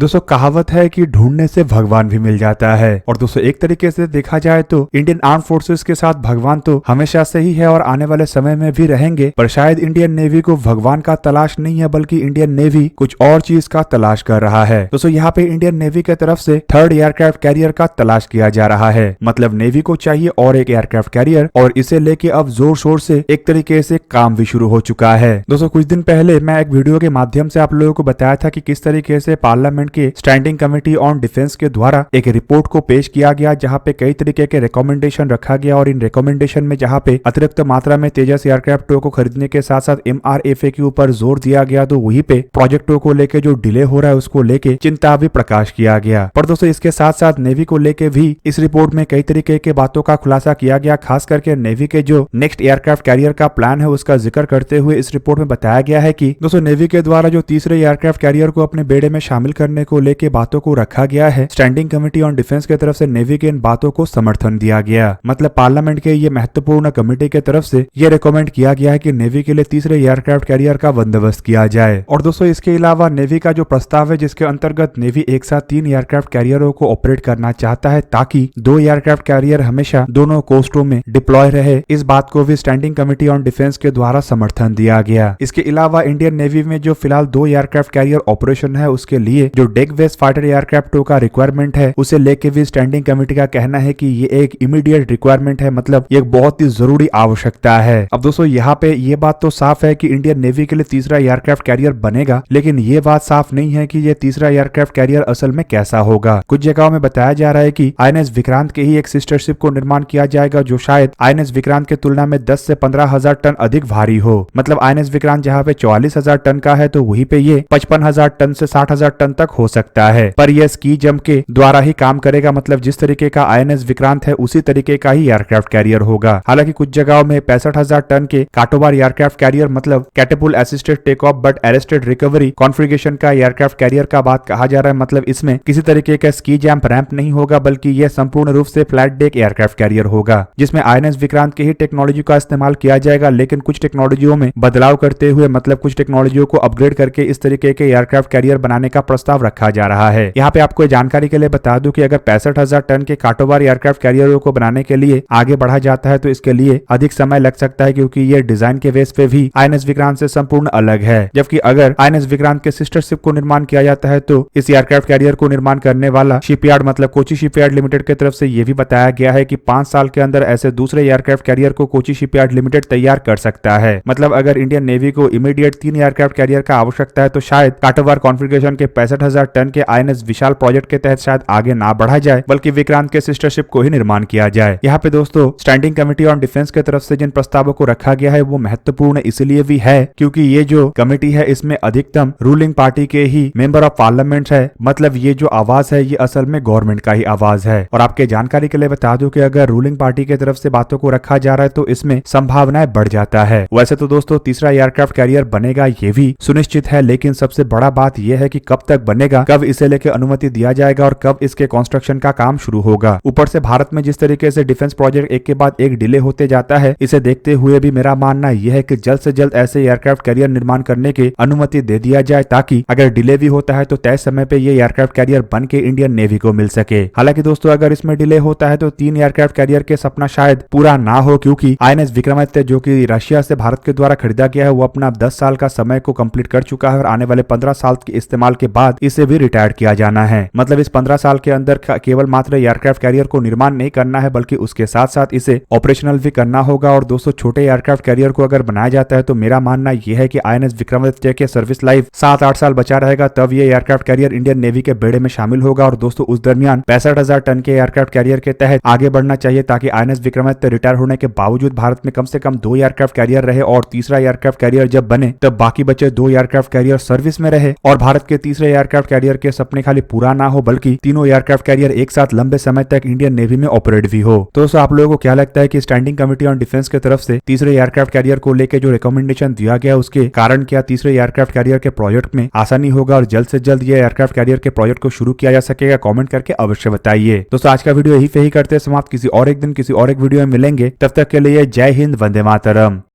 दोस्तों कहावत है कि ढूंढने से भगवान भी मिल जाता है। और दोस्तों एक तरीके से देखा जाए तो इंडियन आर्म फोर्सेस के साथ भगवान तो हमेशा से ही है और आने वाले समय में भी रहेंगे, पर शायद इंडियन नेवी को भगवान का तलाश नहीं है बल्कि इंडियन नेवी कुछ और चीज का तलाश कर रहा है। दोस्तों यहाँ पे इंडियन नेवी की तरफ से थर्ड एयरक्राफ्ट कैरियर का तलाश किया जा रहा है। मतलब नेवी को चाहिए और एक एयरक्राफ्ट कैरियर और इसे लेके अब जोर शोर से एक तरीके से काम भी शुरू हो चुका है। दोस्तों कुछ दिन पहले मैं एक वीडियो के माध्यम से आप लोगों को बताया था कि किस तरीके से पार्लियामेंट के स्टैंडिंग कमेटी ऑन डिफेंस के द्वारा एक रिपोर्ट को पेश किया गया, जहां पे कई तरीके के रिकमेंडेशन रखा गया और इन रिकमेंडेशन में जहां पे अतिरिक्त मात्रा में तेजस एयरक्राफ्टों को खरीदने के साथ साथ MRFA के ऊपर जोर दिया गया, तो वहीं पे प्रोजेक्टों को लेके जो डिले हो रहा है उसको लेके चिंता भी प्रकाश किया गया। पर दोस्तों इसके साथ साथ नेवी को लेके भी इस रिपोर्ट में कई तरीके के बातों का खुलासा किया गया। खास करके नेवी के जो नेक्स्ट एयरक्राफ्ट कैरियर का प्लान है उसका जिक्र करते हुए इस रिपोर्ट में बताया गया है कि दोस्तों नेवी के द्वारा जो तीसरे एयरक्राफ्ट कैरियर को अपने बेड़े में शामिल करने को लेके बातों को रखा गया है, स्टैंडिंग कमेटी ऑन डिफेंस की तरफ से नेवी के इन बातों को समर्थन दिया गया। मतलब पार्लियामेंट के ये महत्वपूर्ण कमेटी की तरफ से ये रिकमेंड किया गया है कि नेवी के लिए तीसरे एयरक्राफ्ट कैरियर का बंदोबस्त किया जाए। और दोस्तों इसके अलावा नेवी का जो प्रस्ताव है जिसके अंतर्गत नेवी एक साथ 3 एयरक्राफ्ट कैरियरों को ऑपरेट करना चाहता है ताकि 2 एयरक्राफ्ट कैरियर हमेशा दोनों कोस्टों में डिप्लॉय रहे, इस बात को भी स्टैंडिंग कमेटी ऑन डिफेंस के द्वारा समर्थन दिया गया। इसके अलावा इंडियन नेवी में जो फिलहाल 2 एयरक्राफ्ट कैरियर ऑपरेशन है उसके लिए जो डेक बेस्ड फाइटर एयरक्राफ्टों का रिक्वायरमेंट है उसे लेके भी स्टैंडिंग कमेटी का कहना है कि ये एक इमीडिएट रिक्वायरमेंट है, मतलब ये बहुत ही जरूरी आवश्यकता है। अब दोस्तों यहाँ पे ये बात तो साफ है कि इंडियन नेवी के लिए तीसरा एयरक्राफ्ट कैरियर बनेगा, लेकिन ये बात साफ नहीं है कि ये तीसरा एयरक्राफ्ट कैरियर असल में कैसा होगा। कुछ जगहों में बताया जा रहा है कि INS विक्रांत के ही एक सिस्टर शिप को निर्माण किया जाएगा जो शायद INS विक्रांत के तुलना में 10 से 15,000 टन अधिक भारी हो। मतलब INS विक्रांत जहाँ पे 44,000 टन का है तो वहीं पे ये 55,000 टन से 60,000 टन तक हो सकता है, पर यह स्की जंप के द्वारा ही काम करेगा। मतलब जिस तरीके का INS विक्रांत है उसी तरीके का ही एयरक्राफ्ट कैरियर होगा। हालांकि कुछ जगहों में 65,000 टन के काटोबार एयरक्राफ्ट कैरियर मतलब catapult assisted take off but arrested recovery configuration का एयरक्राफ्ट कैरियर का बात कहा जा रहा है। मतलब इसमें किसी तरीके का स्की जंप रैंप नहीं होगा बल्कि यह संपूर्ण रूप से फ्लैट डेक एयरक्राफ्ट कैरियर होगा जिसमें INS विक्रांत की ही टेक्नोलॉजी का इस्तेमाल किया जाएगा, लेकिन कुछ टेक्नोलॉजियों में बदलाव करते हुए मतलब कुछ टेक्नोलॉजियों को अपग्रेड करके इस तरीके के एयरक्राफ्ट कैरियर बनाने का प्रस्ताव रखा जा रहा है। यहाँ पे आपको जानकारी के लिए बता दूं कि अगर 65,000 टन के काटोबार एयरक्राफ्ट कैरियरों को बनाने के लिए आगे बढ़ा जाता है तो इसके लिए अधिक समय लग सकता है, क्योंकि ये डिजाइन के बेस पे भी INS विक्रांत से संपूर्ण अलग है। जबकि अगर INS विक्रांत के सिस्टर शिप को निर्माण किया जाता है तो इस एयरक्राफ्ट कैरियर को निर्माण करने वाला शिपयार्ड मतलब कोची शिपयार्ड लिमिटेड की तरफ से यह भी बताया गया है कि 5 साल के अंदर ऐसे दूसरे एयरक्राफ्ट कैरियर को कोची शिपयार्ड लिमिटेड तैयार कर सकता है। मतलब अगर इंडियन नेवी को इमीडिएट 3 एयरक्राफ्ट कैरियर का आवश्यकता है तो शायद काटोबार कॉन्फ़िगरेशन के 65,000 टन के INS विशाल प्रोजेक्ट के तहत शायद आगे ना बढ़ा जाए बल्कि विक्रांत के सिस्टर शिप को ही निर्माण किया जाए। यहाँ पे दोस्तों स्टैंडिंग कमेटी ऑन डिफेंस की तरफ से जिन प्रस्तावों को रखा गया है वो महत्वपूर्ण इसलिए भी है क्योंकि ये जो कमेटी है इसमें अधिकतम रूलिंग पार्टी के ही मेंबर ऑफ पार्लियामेंट है। मतलब ये जो आवाज है ये असल में गवर्नमेंट का ही आवाज है। और आपके जानकारी के लिए बता दूं कि अगर रूलिंग पार्टी की तरफ से बातों को रखा जा रहा है तो इसमें संभावनाएं बढ़ जाता है। वैसे तो दोस्तों तीसरा एयरक्राफ्ट कैरियर बनेगा ये भी सुनिश्चित है, लेकिन सबसे बड़ा बात यह है कि कब तक बनेगा, कब इसे लेकर अनुमति दिया जाएगा और कब इसके कंस्ट्रक्शन का काम शुरू होगा। ऊपर से भारत में जिस तरीके से डिफेंस प्रोजेक्ट एक के बाद एक डिले होते जाता है, इसे देखते हुए भी मेरा मानना यह है कि जल्द से जल्द ऐसे एयरक्राफ्ट कैरियर निर्माण करने की अनुमति दे दिया जाए ताकि अगर डिले भी होता है तो तय समय पे ये एयरक्राफ्ट कैरियर बन के इंडियन नेवी को मिल सके। हालांकि दोस्तों अगर इसमें डिले होता है तो 3 एयरक्राफ्ट कैरियर के सपना शायद पूरा ना हो, क्योंकि INS विक्रमादित्य जो कि रशिया से भारत के द्वारा खरीदा गया है वो अपना 10 साल का समय को कंप्लीट कर चुका है और आने वाले 15 साल के इस्तेमाल के बाद इसे भी रिटायर किया जाना है। मतलब इस 15 साल के अंदर केवल मात्र एयरक्राफ्ट कैरियर को निर्माण नहीं करना है बल्कि उसके साथ साथ इसे ऑपरेशनल भी करना होगा। और दोस्तों छोटे एयरक्राफ्ट कैरियर को अगर बनाया जाता है तो मेरा मानना यह है कि INS विक्रमादित्य के सर्विस लाइफ 7-8 साल बचा रहेगा, तब ये एयरक्राफ्ट कैरियर इंडियन नेवी के बेड़े में शामिल होगा। और दोस्तों उस दरमियान 65,000 टन के एयरक्राफ्ट कैरियर के तहत आगे बढ़ना चाहिए ताकि INS विक्रमादित्य रिटायर होने के बावजूद भारत में कम से कम 2 एयरक्राफ्ट कैरियर रहे और तीसरा एयरक्राफ्ट कैरियर जब बने तब बाकी बचे 2 एयरक्राफ्ट कैरियर सर्विस में रहे और भारत के तीसरे एयरक्राफ्ट कैरियर के सपने खाली पूरा ना हो बल्कि तीनों एयरक्राफ्ट कैरियर एक साथ लंबे समय तक इंडियन नेवी में ऑपरेट भी हो। तो दोस्तों आप लोगों को क्या लगता है कि स्टैंडिंग कमेटी ऑन डिफेंस की तरफ से तीसरे एयरक्राफ्ट कैरियर को लेकर जो रिकमेंडेशन दिया गया उसके कारण क्या तीसरे एयरक्राफ्ट कैरियर के प्रोजेक्ट में आसानी होगा और जल्द से जल्द ये एयरक्राफ्ट कैरियर के प्रोजेक्ट को शुरू किया जा सकेगा? कमेंट करके अवश्य बताइए। दोस्तों आज का वीडियो यही पे ही करते हैं समाप्त। किसी और एक दिन किसी और एक वीडियो में मिलेंगे, तब तक के लिए जय हिंद, वंदे मातरम।